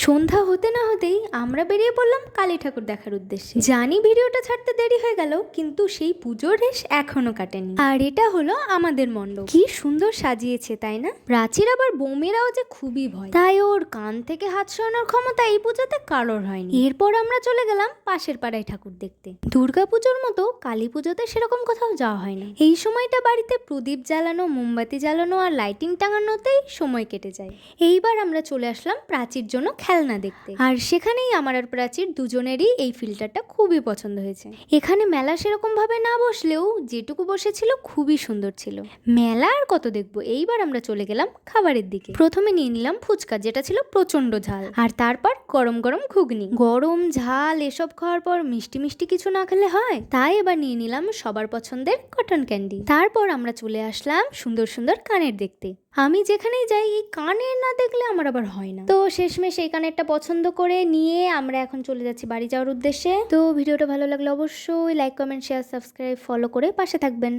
সন্ধ্যা হতে না হতেই আমরা বেরিয়ে পড়লাম কালী ঠাকুর দেখার উদ্দেশ্যে। জানি ভিডিওটা ছাড়তে দেরি হয়ে গেল, কিন্তু সেই পুজোর রেশ এখনো কাটেনি। আর এটা হলো আমাদের মণ্ডপ। কি সুন্দর সাজিয়েছে তাই না? প্রাচীর আবার বোমেরাও যে খুবই ভয়, তাই ওর কান থেকে হাত সরানোর ক্ষমতা এই পুজোতে কারোর হয়নি। এরপর আমরা চলে গেলাম পাশের পাড়ায় ঠাকুর দেখতে। দুর্গাপুজোর মতো কালী পুজোতে সেরকম কোথাও যাওয়া হয় না। এই সময়টা বাড়িতে প্রদীপ জ্বালানো, মোমবাতি জ্বালানো আর লাইটিং টাঙানোতেই সময় কেটে যায়। এইবার আমরা চলে আসলাম প্রাচীর জন্য খেলনা দেখতে। আর সেখানেই আমার আর প্রাচীর দুজনেরই এই ফিল্টারটা খুবই পছন্দ হয়েছে। এখানে মেলা সেরকম ভাবে না বসলেও যেটুকু বসেছিল খুবই সুন্দর ছিল। মেলা আর কত দেখবো, এইবার আমরা চলে গেলাম খাবারের দিকে। প্রথমে নিয়ে নিলাম ফুচকা, যেটা ছিল প্রচন্ড ঝাল, আর তারপর গরম গরম ঘুগনি। গরম ঝাল এসব খাওয়ার পর মিষ্টি মিষ্টি কিছু না খেলে হয়, তাই এবার নিয়ে নিলাম সবার পছন্দের কটন ক্যান্ডি। তারপর আমরা চলে আসলাম সুন্দর সুন্দর কানের দেখতে। আমি যেখানেই যাই এই কানের না দেখলে আমার আবার হয় না। তো শেষমেশ এই কানেরটা পছন্দ করে নিয়ে আমরা এখন চলে যাচ্ছি বাড়ি যাওয়ার উদ্দেশ্যে। তো ভিডিওটা ভালো লাগলে অবশ্যই like, comment, share, subscribe, follow করে পাশে থাকবেন।